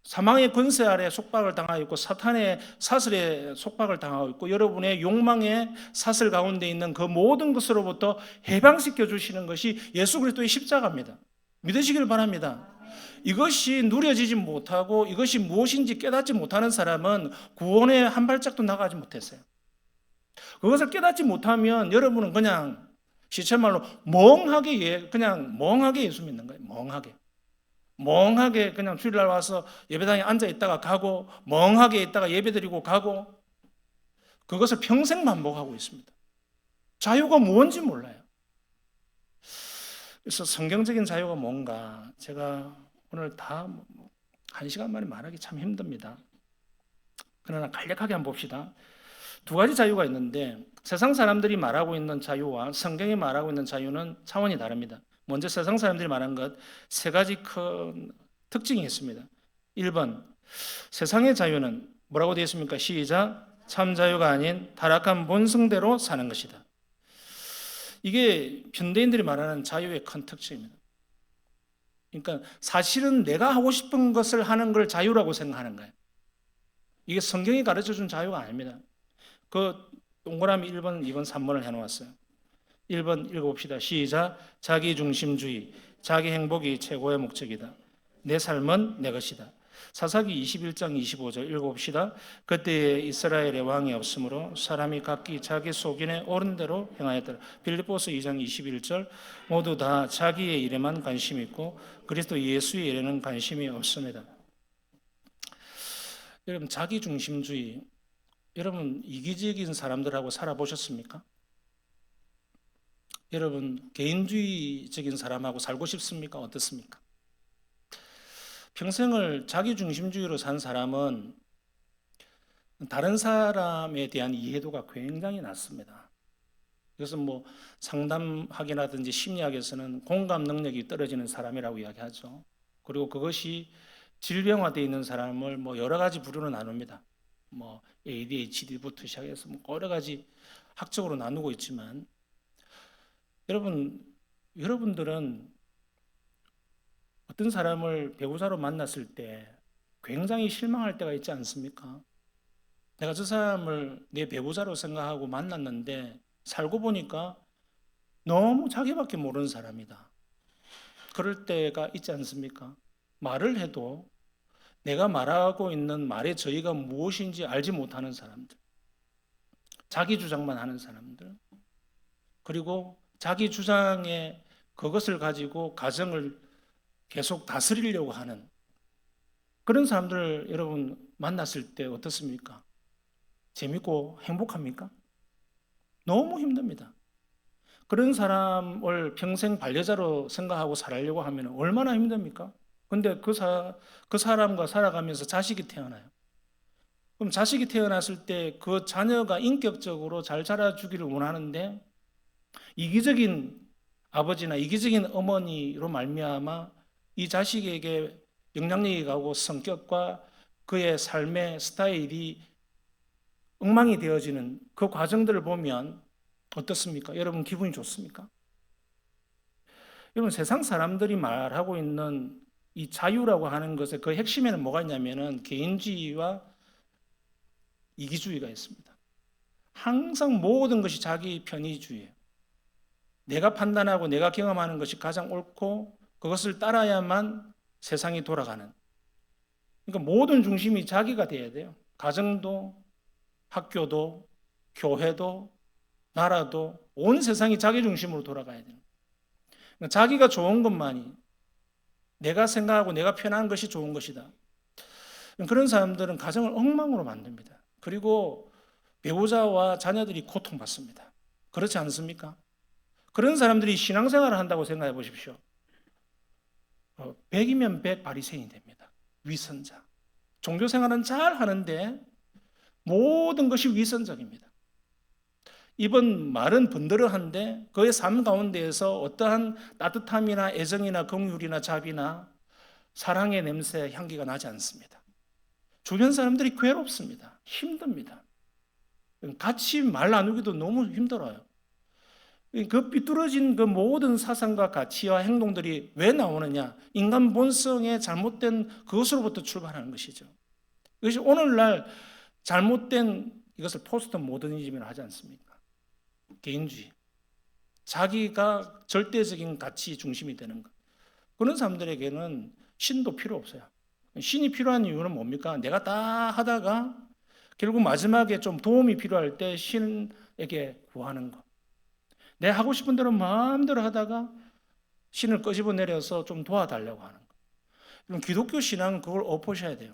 사망의 권세 아래 속박을 당하고 있고 사탄의 사슬에 속박을 당하고 있고 여러분의 욕망의 사슬 가운데 있는 그 모든 것으로부터 해방시켜 주시는 것이 예수 그리스도의 십자가입니다. 믿으시길 바랍니다. 이것이 누려지지 못하고 이것이 무엇인지 깨닫지 못하는 사람은 구원에 한 발짝도 나가지 못했어요. 그것을 깨닫지 못하면 여러분은 그냥 시체말로 그냥 멍하게 예수 믿는 거예요. 멍하게 그냥 주일날 와서 예배당에 앉아 있다가 가고 멍하게 있다가 예배드리고 가고 그것을 평생 반복하고 있습니다. 자유가 뭔지 몰라요. 그래서 성경적인 자유가 뭔가 제가 오늘 다 1시간 만에 말하기 참 힘듭니다. 그러나 간략하게 한번 봅시다. 2가지 자유가 있는데 세상 사람들이 말하고 있는 자유와 성경이 말하고 있는 자유는 차원이 다릅니다. 먼저 세상 사람들이 말한 것 3가지 큰 특징이 있습니다. 1번, 세상의 자유는 뭐라고 되어 있습니까? 시작. 참 자유가 아닌 타락한 본성대로 사는 것이다. 이게 현대인들이 말하는 자유의 큰 특징입니다. 그러니까 사실은 내가 하고 싶은 것을 하는 걸 자유라고 생각하는 거예요. 이게 성경이 가르쳐준 자유가 아닙니다. 그 동그라미 1번, 2번, 3번을 해놓았어요. 1번 읽어봅시다. 시작. 자기중심주의, 자기 행복이 최고의 목적이다. 내 삶은 내 것이다. 사사기 21장 25절 읽어봅시다. 그때에 이스라엘의 왕이 없으므로 사람이 각기 자기 속인에 옳은 대로 행하였더라. 빌립보서 2장 21절 모두 다 자기의 일에만 관심이 있고 그리스도 예수의 일에는 관심이 없습니다. 여러분 자기중심주의, 여러분 이기적인 사람들하고 살아보셨습니까? 여러분 개인주의적인 사람하고 살고 싶습니까? 어떻습니까? 평생을 자기중심주의로 산 사람은 다른 사람에 대한 이해도가 굉장히 낮습니다. 이것은 뭐 상담학이라든지 심리학에서는 공감 능력이 떨어지는 사람이라고 이야기하죠. 그리고 그것이 질병화되어 있는 사람을 뭐 여러 가지 부류로 나눕니다. 뭐 ADHD부터 시작해서 뭐 여러 가지 학적으로 나누고 있지만 여러분들은 어떤 사람을 배우자로 만났을 때 굉장히 실망할 때가 있지 않습니까? 내가 저 사람을 내 배우자로 생각하고 만났는데 살고 보니까 너무 자기밖에 모르는 사람이다. 그럴 때가 있지 않습니까? 말을 해도 내가 말하고 있는 말의 저희가 무엇인지 알지 못하는 사람들, 자기 주장만 하는 사람들, 그리고 자기 주장에 그것을 가지고 가정을 계속 다스리려고 하는 그런 사람들 여러분 만났을 때 어떻습니까? 재밌고 행복합니까? 너무 힘듭니다. 그런 사람을 평생 반려자로 생각하고 살려고 하면 얼마나 힘듭니까? 근데 그 사람과 살아가면서 자식이 태어나요. 그럼 자식이 태어났을 때 그 자녀가 인격적으로 잘 자라주기를 원하는데 이기적인 아버지나 이기적인 어머니로 말미암아 이 자식에게 영향력이 가고 성격과 그의 삶의 스타일이 엉망이 되어지는 그 과정들을 보면 어떻습니까? 여러분 기분이 좋습니까? 여러분 세상 사람들이 말하고 있는 이 자유라고 하는 것의 그 핵심에는 뭐가 있냐면은 개인주의와 이기주의가 있습니다. 항상 모든 것이 자기 편의주의예요. 내가 판단하고 내가 경험하는 것이 가장 옳고 그것을 따라야만 세상이 돌아가는. 그러니까 모든 중심이 자기가 돼야 돼요. 가정도, 학교도, 교회도, 나라도, 온 세상이 자기 중심으로 돌아가야 돼요. 그러니까 자기가 좋은 것만이 내가 생각하고 내가 편한 것이 좋은 것이다. 그런 사람들은 가정을 엉망으로 만듭니다. 그리고 배우자와 자녀들이 고통받습니다. 그렇지 않습니까? 그런 사람들이 신앙생활을 한다고 생각해 보십시오. 100이면 100 바리새인이 됩니다. 위선자. 종교생활은 잘 하는데 모든 것이 위선적입니다. 입은 말은 번들어한데 그의 삶 가운데에서 어떠한 따뜻함이나 애정이나 긍휼이나 자비나 사랑의 냄새, 향기가 나지 않습니다. 주변 사람들이 괴롭습니다. 힘듭니다. 같이 말 나누기도 너무 힘들어요. 그 삐뚤어진 그 모든 사상과 가치와 행동들이 왜 나오느냐? 인간 본성의 잘못된 그것으로부터 출발하는 것이죠. 이것이 오늘날 잘못된 이것을 포스트 모더니즘이라고 하지 않습니까? 개인주의. 자기가 절대적인 가치 중심이 되는 것. 그런 사람들에게는 신도 필요 없어요. 신이 필요한 이유는 뭡니까? 내가 다 하다가 결국 마지막에 좀 도움이 필요할 때 신에게 구하는 것. 내가 하고 싶은 대로 마음대로 하다가 신을 끄집어 내려서 좀 도와달라고 하는 것. 그럼 기독교 신앙은 그걸 엎으셔야 돼요.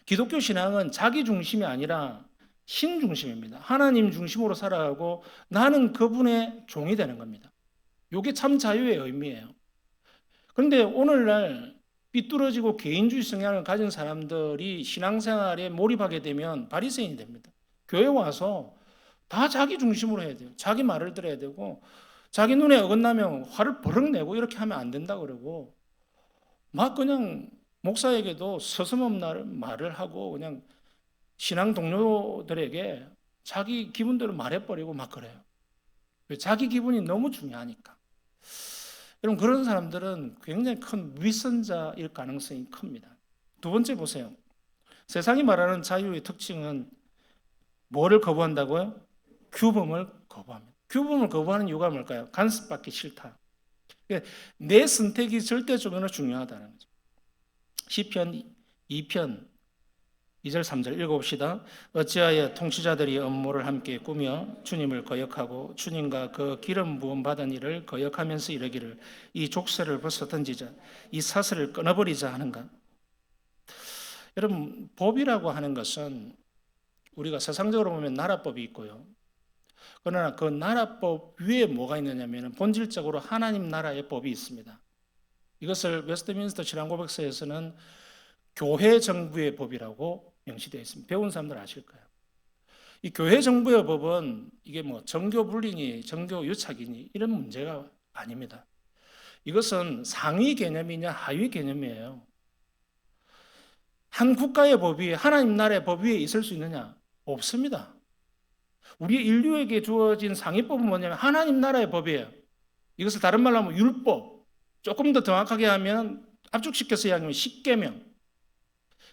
기독교 신앙은 자기 중심이 아니라 신 중심입니다. 하나님 중심으로 살아가고 나는 그분의 종이 되는 겁니다. 이게 참 자유의 의미예요. 그런데 오늘날 삐뚤어지고 개인주의 성향을 가진 사람들이 신앙생활에 몰입하게 되면 바리새인이 됩니다. 교회 와서 다 자기 중심으로 해야 돼요. 자기 말을 들어야 되고 자기 눈에 어긋나면 화를 버럭 내고 이렇게 하면 안 된다 그러고 막 그냥 목사에게도 서슴없는 말을 하고 그냥 신앙 동료들에게 자기 기분대로 말해버리고 막 그래요. 자기 기분이 너무 중요하니까. 여러분 그런 사람들은 굉장히 큰 위선자일 가능성이 큽니다. 두 번째 보세요. 세상이 말하는 자유의 특징은 뭐를 거부한다고요? 규범을 거부합니다. 규범을 거부하는 이유가 뭘까요? 간섭받기 싫다. 내 선택이 절대적으로 중요하다는 거죠. 시편 2편 2절 3절 읽어봅시다. 어찌하여 통치자들이 업무를 함께 꾸며 주님을 거역하고 주님과 그 기름 부음 받은 이를 거역하면서 이르기를 이 족쇄를 벗어 던지자 이 사슬을 끊어버리자 하는가. 여러분 법이라고 하는 것은 우리가 세상적으로 보면 나라법이 있고요. 그러나 그 나라법 위에 뭐가 있느냐면 본질적으로 하나님 나라의 법이 있습니다. 이것을 웨스트민스터 신앙고백서에서는 교회 정부의 법이라고 명시되어 있습니다. 배운 사람들 아실 거예요. 이 교회 정부의 법은 이게 뭐 정교 분리니 정교 유착이니 이런 문제가 아닙니다. 이것은 상위 개념이냐 하위 개념이에요. 한 국가의 법이 하나님 나라의 법 위에 있을 수 있느냐? 없습니다. 우리 인류에게 주어진 상위법은 뭐냐면 하나님 나라의 법이에요. 이것을 다른 말로 하면 율법. 조금 더 정확하게 하면 압축시켜서 이야기하면 십계명.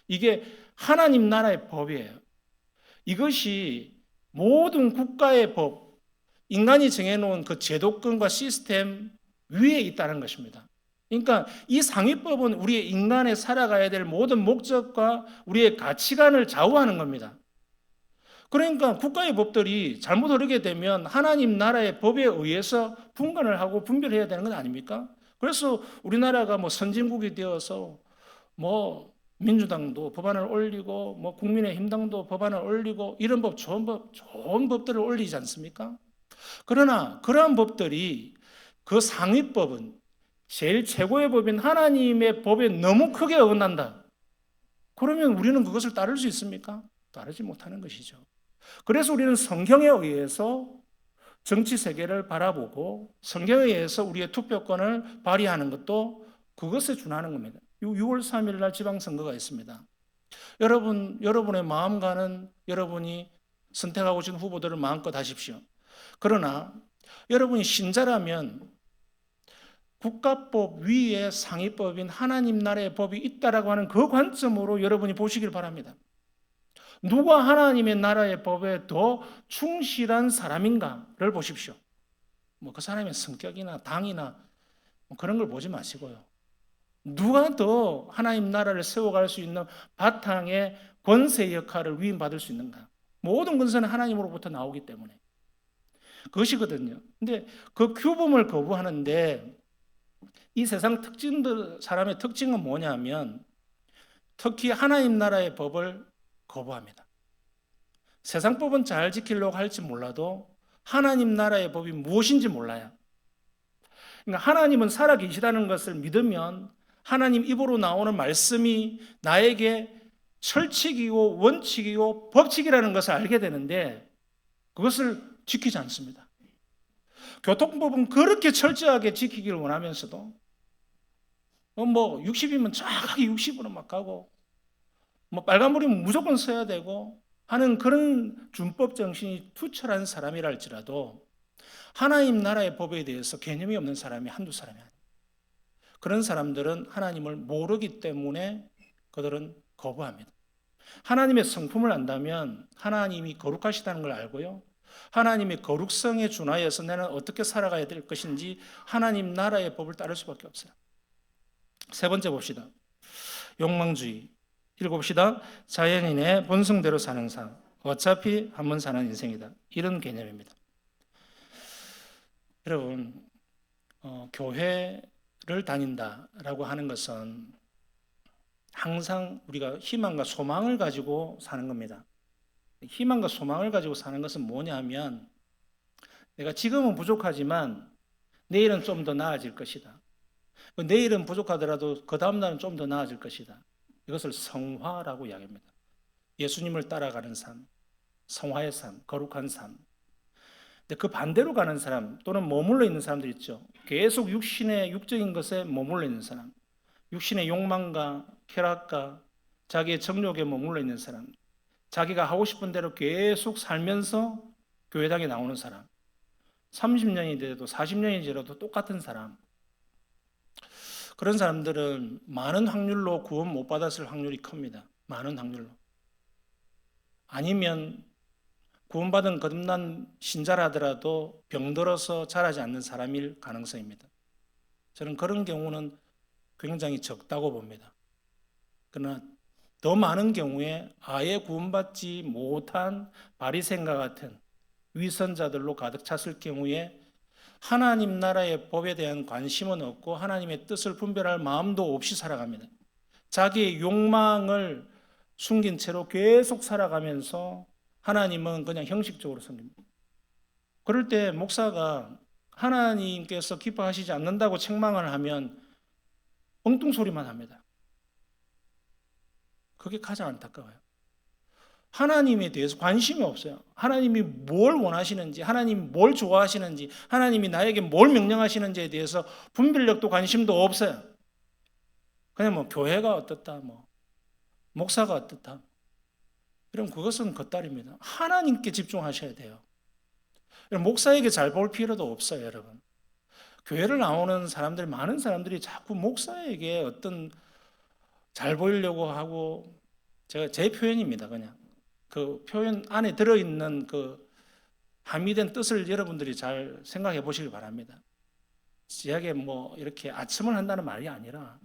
이게 하나님 나라의 법이에요. 이것이 모든 국가의 법, 인간이 정해놓은 그 제도권과 시스템 위에 있다는 것입니다. 그러니까 이 상위법은 우리의 인간의 살아가야 될 모든 목적과 우리의 가치관을 좌우하는 겁니다. 그러니까 국가의 법들이 잘못 흐르게 되면 하나님 나라의 법에 의해서 분간을 하고 분별해야 되는 건 아닙니까? 그래서 우리나라가 뭐 선진국이 되어서 뭐 민주당도 법안을 올리고 뭐 국민의힘당도 법안을 올리고 이런 법 좋은 법들을 올리지 않습니까? 그러나 그러한 법들이 그 상위법은 제일 최고의 법인 하나님의 법에 너무 크게 어긋난다. 그러면 우리는 그것을 따를 수 있습니까? 따르지 못하는 것이죠. 그래서 우리는 성경에 의해서 정치 세계를 바라보고 성경에 의해서 우리의 투표권을 발휘하는 것도 그것에 준하는 겁니다. 6월 3일 날 지방선거가 있습니다. 여러분의 마음과는 여러분이 선택하고 싶은 후보들을 마음껏 하십시오. 그러나 여러분이 신자라면 국가법 위에 상위법인 하나님 나라의 법이 있다라고 하는 그 관점으로 여러분이 보시길 바랍니다. 누가 하나님의 나라의 법에 더 충실한 사람인가를 보십시오. 뭐 그 사람의 성격이나 당이나 뭐 그런 걸 보지 마시고요. 누가 더 하나님 나라를 세워갈 수 있는 바탕의 권세 역할을 위임받을 수 있는가? 모든 권세는 하나님으로부터 나오기 때문에 그것이거든요. 근데 그 규범을 거부하는데 이 세상 사람의 특징은 뭐냐면 특히 하나님 나라의 법을 거부합니다. 세상 법은 잘 지키려고 할지 몰라도 하나님 나라의 법이 무엇인지 몰라요. 그러니까 하나님은 살아계시다는 것을 믿으면 하나님 입으로 나오는 말씀이 나에게 철칙이고 원칙이고 법칙이라는 것을 알게 되는데 그것을 지키지 않습니다. 교통법은 그렇게 철저하게 지키기를 원하면서도 뭐 60이면 정확하게 60으로 막 가고 뭐 빨간불이면 무조건 서야 되고 하는 그런 준법 정신이 투철한 사람이라 할지라도 하나님 나라의 법에 대해서 개념이 없는 사람이 한두 사람이 아니에요. 그런 사람들은 하나님을 모르기 때문에 그들은 거부합니다. 하나님의 성품을 안다면 하나님이 거룩하시다는 걸 알고요. 하나님의 거룩성에 준하여서 나는 어떻게 살아가야 될 것인지 하나님 나라의 법을 따를 수밖에 없어요. 세 번째 봅시다. 욕망주의. 읽어봅시다. 자연인의 본성대로 사는 삶. 어차피 한 번 사는 인생이다. 이런 개념입니다. 여러분, 교회를 다닌다라고 하는 것은 항상 우리가 희망과 소망을 가지고 사는 겁니다. 희망과 소망을 가지고 사는 것은 뭐냐 하면 내가 지금은 부족하지만 내일은 좀 더 나아질 것이다. 내일은 부족하더라도 그 다음 날은 좀 더 나아질 것이다. 이것을 성화라고 이야기합니다. 예수님을 따라가는 삶, 성화의 삶, 거룩한 삶. 근데 그 반대로 가는 사람 또는 머물러 있는 사람들 있죠. 계속 육적인 것에 머물러 있는 사람, 육신의 욕망과 쾌락과 자기의 정욕에 머물러 있는 사람, 자기가 하고 싶은 대로 계속 살면서 교회당에 나오는 사람, 30년이 돼도 40년이 지나도 똑같은 사람, 그런 사람들은 많은 확률로 구원 못 받았을 확률이 큽니다. 많은 확률로. 아니면 구원받은 거듭난 신자라더라도 병들어서 자라지 않는 사람일 가능성입니다. 저는 그런 경우는 굉장히 적다고 봅니다. 그러나 더 많은 경우에 아예 구원받지 못한 바리새인과 같은 위선자들로 가득 찼을 경우에 하나님 나라의 법에 대한 관심은 없고 하나님의 뜻을 분별할 마음도 없이 살아갑니다. 자기의 욕망을 숨긴 채로 계속 살아가면서 하나님은 그냥 형식적으로 섬깁니다. 그럴 때 목사가 하나님께서 기뻐하시지 않는다고 책망을 하면 엉뚱 소리만 합니다. 그게 가장 안타까워요. 하나님에 대해서 관심이 없어요. 하나님이 뭘 원하시는지, 하나님이 뭘 좋아하시는지, 하나님이 나에게 뭘 명령하시는지에 대해서 분별력도 관심도 없어요. 그냥 뭐 교회가 어떻다, 뭐 목사가 어떻다. 그럼 그것은 겉다리입니다. 하나님께 집중하셔야 돼요. 목사에게 잘 볼 필요도 없어요, 여러분. 교회를 나오는 사람들, 많은 사람들이 자꾸 목사에게 어떤 잘 보이려고 하고, 제 표현입니다, 그냥. 그 표현 안에 들어있는 그 함의된 뜻을 여러분들이 잘 생각해 보시길 바랍니다. 이야기에 뭐 이렇게 아첨을 한다는 말이 아니라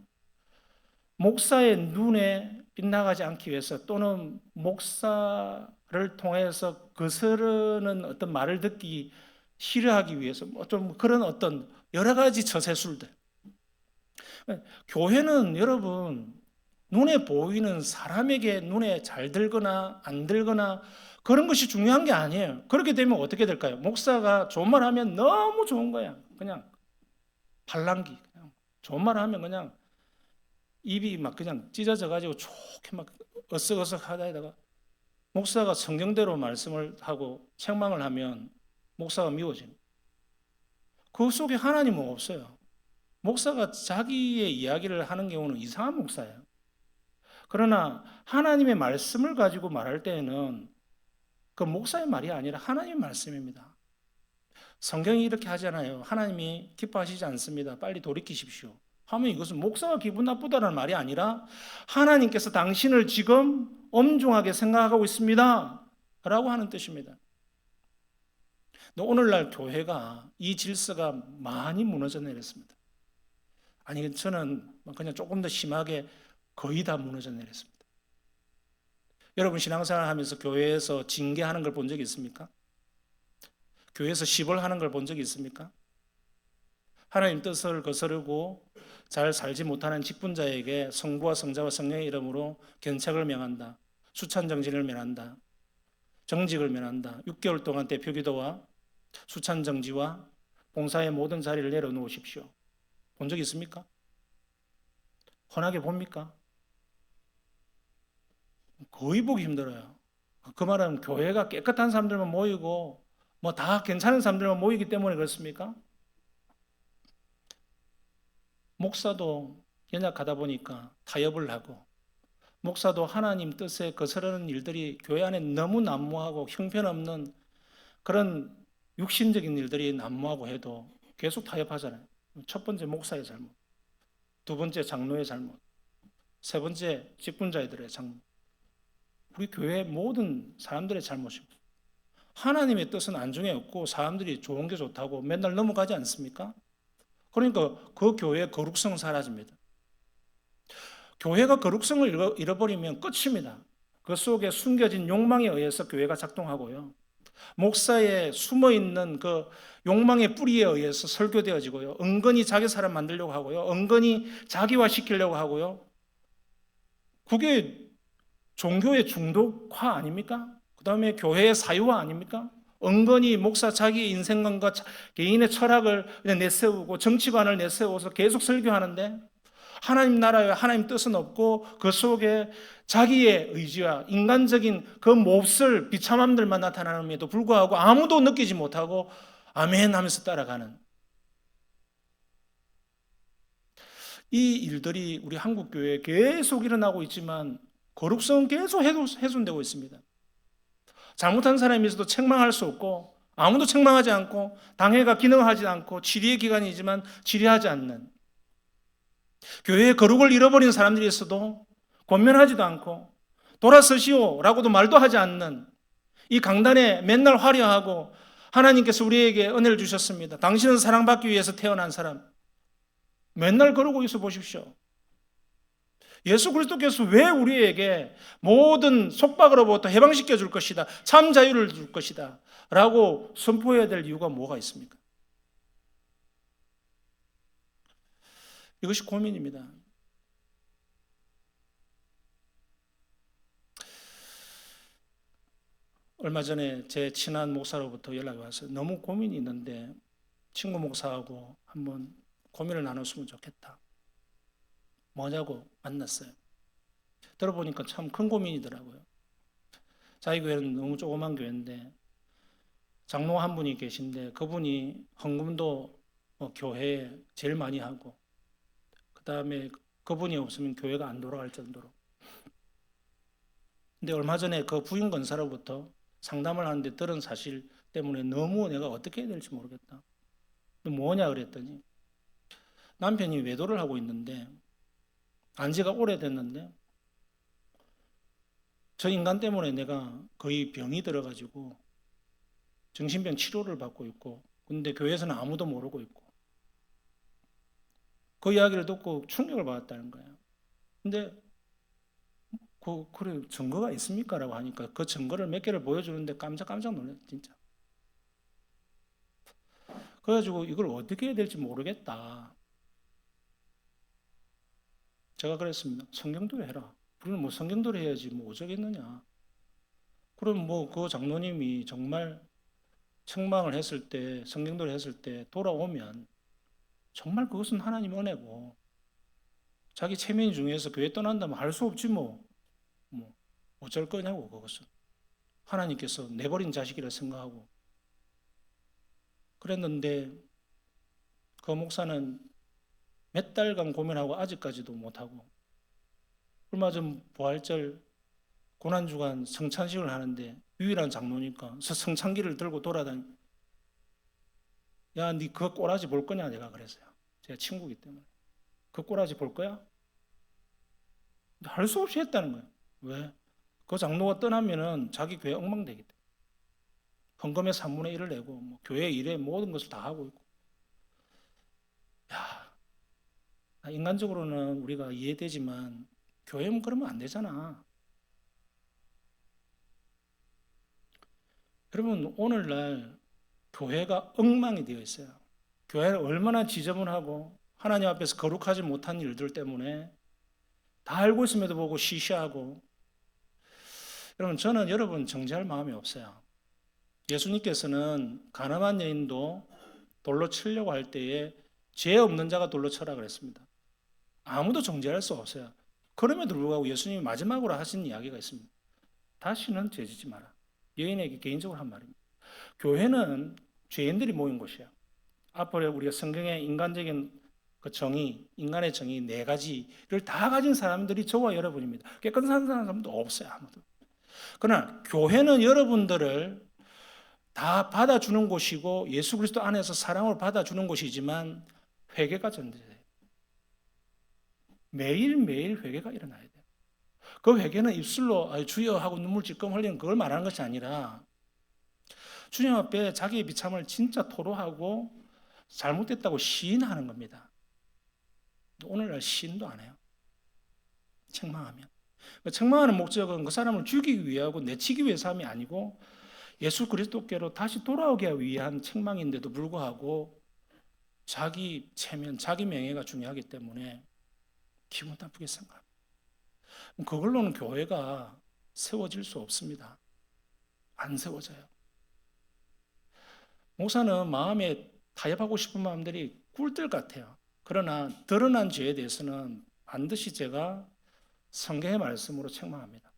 목사의 눈에 빗나가지 않기 위해서 또는 목사를 통해서 거스르는 어떤 말을 듣기 싫어하기 위해서 좀 그런 어떤 여러 가지 처세술들. 교회는 여러분 눈에 보이는 사람에게 눈에 잘 들거나 안 들거나 그런 것이 중요한 게 아니에요. 그렇게 되면 어떻게 될까요? 목사가 좋은 말 하면 너무 좋은 거야. 그냥 발랑기. 그냥 좋은 말 하면 그냥 입이 막 그냥 찢어져 가지고 좋게 막 어썩어썩 하다가 목사가 성경대로 말씀을 하고 책망을 하면 목사가 미워집니다. 그 속에 하나님은 없어요. 목사가 자기의 이야기를 하는 경우는 이상한 목사예요. 그러나 하나님의 말씀을 가지고 말할 때에는 그 목사의 말이 아니라 하나님의 말씀입니다. 성경이 이렇게 하잖아요. 하나님이 기뻐하시지 않습니다. 빨리 돌이키십시오. 하면 이것은 목사가 기분 나쁘다는 말이 아니라 하나님께서 당신을 지금 엄중하게 생각하고 있습니다. 라고 하는 뜻입니다. 오늘날 교회가 이 질서가 많이 무너져 내렸습니다. 아니, 저는 그냥 조금 더 심하게 거의 다 무너져 내렸습니다. 여러분 신앙생활 하면서 교회에서 징계하는 걸 본 적이 있습니까? 교회에서 시벌하는 걸 본 적이 있습니까? 하나님 뜻을 거스르고 잘 살지 못하는 직분자에게 성부와 성자와 성령의 이름으로 견책을 명한다. 수찬정진을 면한다. 정직을 면한다. 6개월 동안 대표기도와 수찬정지와 봉사의 모든 자리를 내려놓으십시오. 본 적 있습니까? 흔하게 봅니까? 거의 보기 힘들어요. 그 말은 교회가 깨끗한 사람들만 모이고 뭐 다 괜찮은 사람들만 모이기 때문에 그렇습니까? 목사도 연약하다 보니까 타협을 하고 목사도 하나님 뜻에 거스르는 일들이 교회 안에 너무 난무하고 형편없는 그런 육신적인 일들이 난무하고 해도 계속 타협하잖아요. 첫 번째 목사의 잘못, 두 번째 장로의 잘못, 세 번째 직분자들의 잘못. 우리 교회 모든 사람들의 잘못입니다. 하나님의 뜻은 안중에 없고 사람들이 좋은 게 좋다고 맨날 넘어가지 않습니까? 그러니까 그 교회의 거룩성은 사라집니다. 교회가 거룩성을 잃어버리면 끝입니다. 그 속에 숨겨진 욕망에 의해서 교회가 작동하고요. 목사의 숨어있는 그 욕망의 뿌리에 의해서 설교되어지고요. 은근히 자기 사람 만들려고 하고요. 은근히 자기화 시키려고 하고요. 그게 종교의 중독화 아닙니까? 그 다음에 교회의 사유화 아닙니까? 은근히 목사 자기 인생관과 개인의 철학을 내세우고 정치관을 내세워서 계속 설교하는데 하나님 나라에 하나님 뜻은 없고 그 속에 자기의 의지와 인간적인 그 몹쓸 비참함들만 나타나는데도 불구하고 아무도 느끼지 못하고 아멘 하면서 따라가는 이 일들이 우리 한국교회에 계속 일어나고 있지만 거룩성은 계속 훼손되고 있습니다. 잘못한 사람이 있어도 책망할 수 없고 아무도 책망하지 않고 당회가 기능하지 않고 치리의 기간이지만 치리하지 않는 교회의 거룩을 잃어버린 사람들이 있어도 권면하지도 않고 돌아서시오 라고도 말도 하지 않는 이 강단에 맨날 화려하고 하나님께서 우리에게 은혜를 주셨습니다. 당신은 사랑받기 위해서 태어난 사람. 맨날 그러고 있어 보십시오. 예수 그리스도께서 왜 우리에게 모든 속박으로부터 해방시켜 줄 것이다. 참 자유를 줄 것이다. 라고 선포해야 될 이유가 뭐가 있습니까? 이것이 고민입니다. 얼마 전에 제 친한 목사로부터 연락이 왔어요. 너무 고민이 있는데 친구 목사하고 한번 고민을 나눴으면 좋겠다. 뭐냐고 만났어요. 들어보니까 참 큰 고민이더라고요. 자기 교회는 너무 조그만 교회인데 장로 한 분이 계신데 그분이 헌금도 교회에 제일 많이 하고 그 다음에 그분이 없으면 교회가 안 돌아갈 정도로. 근데 얼마 전에 그 부인 권사로부터 상담을 하는데 들은 사실 때문에 너무 내가 어떻게 해야 될지 모르겠다. 뭐냐 그랬더니 남편이 외도를 하고 있는데 안지가 오래됐는데 저 인간 때문에 내가 거의 병이 들어가지고 정신병 치료를 받고 있고 근데 교회에서는 아무도 모르고 있고 그 이야기를 듣고 충격을 받았다는 거예요. 근데 그래 증거가 있습니까? 라고 하니까 그 증거를 몇 개를 보여주는데 깜짝 놀랐어요. 진짜. 그래가지고 이걸 어떻게 해야 될지 모르겠다. 제가 그랬습니다. 성경대로 해라. 우리는 뭐 성경대로 해야지 뭐 어쩌겠느냐. 그럼 뭐 그 장로님이 정말 책망을 했을 때, 성경대로 했을 때 돌아오면 정말 그것은 하나님 은혜고, 자기 체면 중에서 교회 떠난다면 할 수 없지 뭐 어쩔 거냐고. 그것은 하나님께서 내버린 자식이라 생각하고. 그랬는데 그 목사는 몇 달간 고민하고 아직까지도 못하고, 얼마 전 부활절 고난주간 성찬식을 하는데 유일한 장로니까 성찬기를 들고 돌아다니. 야, 니 그 꼬라지 볼 거냐? 내가 그랬어요. 제가 친구이기 때문에. 그 꼬라지 볼 거야? 할 수 없이 했다는 거예요. 왜? 그 장로가 떠나면은 자기 교회 엉망되기 때문에. 헌금의 3분의 1을 내고 뭐 교회 일에 모든 것을 다 하고 있고. 야, 인간적으로는 우리가 이해되지만 교회는 그러면 안 되잖아. 여러분, 오늘날 교회가 엉망이 되어 있어요. 교회는 얼마나 지저분하고 하나님 앞에서 거룩하지 못한 일들 때문에 다 알고 있음에도 보고 시시하고. 여러분, 저는 여러분 정죄할 마음이 없어요. 예수님께서는 가늠한 여인도 돌로 치려고 할 때에 죄 없는 자가 돌로 쳐라 그랬습니다. 아무도 정죄할 수 없어요. 그럼에도 불구하고 예수님이 마지막으로 하신 이야기가 있습니다. 다시는 죄지지 마라. 여인에게 개인적으로 한 말입니다. 교회는 죄인들이 모인 곳이에요. 앞으로 우리가 성경의 인간적인 그 정의, 인간의 정의 4가지를 다 가진 사람들이 저와 여러분입니다. 깨끗한 사람도 없어요, 아무도. 그러나 교회는 여러분들을 다 받아주는 곳이고 예수 그리스도 안에서 사랑을 받아주는 곳이지만 회개가 전제돼요. 매일매일 회개가 일어나야 돼요. 그 회개는 입술로 주여 하고 눈물 찔끔 흘리는 그걸 말하는 것이 아니라 주님 앞에 자기의 비참을 진짜 토로하고 잘못됐다고 시인하는 겁니다. 오늘날 시인도 안 해요. 책망하면. 책망하는 목적은 그 사람을 죽이기 위하고 내치기 위해서 함이 아니고 예수 그리스도께로 다시 돌아오기 위한 책망인데도 불구하고 자기 체면, 자기 명예가 중요하기 때문에 기분 나쁘게 생각합니다. 그걸로는 교회가 세워질 수 없습니다. 안 세워져요. 목사는 마음에 타협하고 싶은 마음들이 꿀들 같아요. 그러나 드러난 죄에 대해서는 반드시 제가 성경의 말씀으로 책망합니다.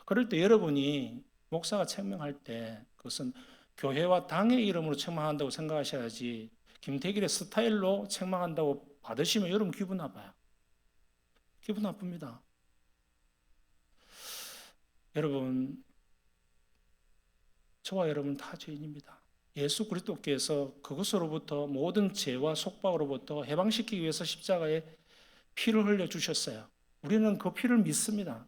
그럴 때 여러분이 목사가 책망할 때 그것은 교회와 당의 이름으로 책망한다고 생각하셔야지, 김태길의 스타일로 책망한다고 받으시면 여러분 기분 나빠요. 기분 나쁩니다. 여러분, 저와 여러분 다 죄인입니다. 예수 그리스도께서 그것으로부터 모든 죄와 속박으로부터 해방시키기 위해서 십자가에 피를 흘려주셨어요. 우리는 그 피를 믿습니다.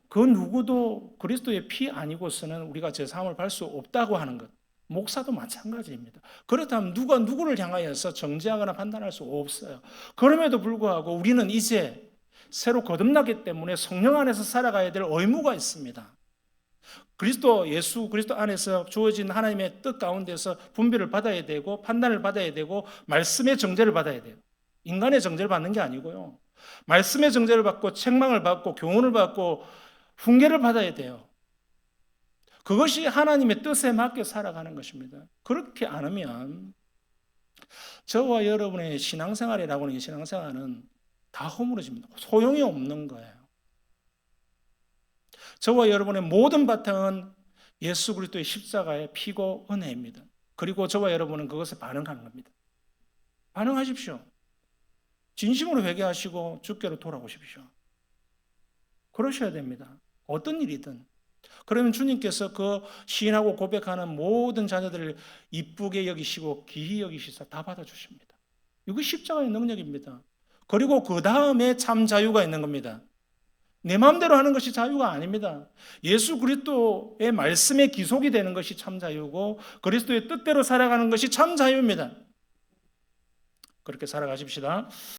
그 누구도 그리스도의 피 아니고서는 우리가 제사함을 받을 수 없다고 하는 것. 목사도 마찬가지입니다. 그렇다면 누가 누구를 향하여서 정죄하거나 판단할 수 없어요. 그럼에도 불구하고 우리는 이제 새로 거듭나기 때문에 성령 안에서 살아가야 될 의무가 있습니다. 예수 그리스도 안에서 주어진 하나님의 뜻 가운데서 분별을 받아야 되고 판단을 받아야 되고 말씀의 정죄를 받아야 돼요. 인간의 정죄를 받는 게 아니고요. 말씀의 정죄를 받고 책망을 받고 교훈을 받고 훈계를 받아야 돼요. 그것이 하나님의 뜻에 맞게 살아가는 것입니다. 그렇게 안 하면 저와 여러분의 신앙생활이라고 하는 신앙생활은 다 허물어집니다. 소용이 없는 거예요. 저와 여러분의 모든 바탕은 예수 그리스도의 십자가의 피고 은혜입니다. 그리고 저와 여러분은 그것에 반응하는 겁니다. 반응하십시오. 진심으로 회개하시고 주께로 돌아오십시오. 그러셔야 됩니다. 어떤 일이든. 그러면 주님께서 그 시인하고 고백하는 모든 자녀들을 이쁘게 여기시고 기히 여기시사 다 받아주십니다. 이거 십자가의 능력입니다. 그리고 그 다음에 참 자유가 있는 겁니다. 내 마음대로 하는 것이 자유가 아닙니다. 예수 그리스도의 말씀에 기속이 되는 것이 참 자유고 그리스도의 뜻대로 살아가는 것이 참 자유입니다. 그렇게 살아가십시다.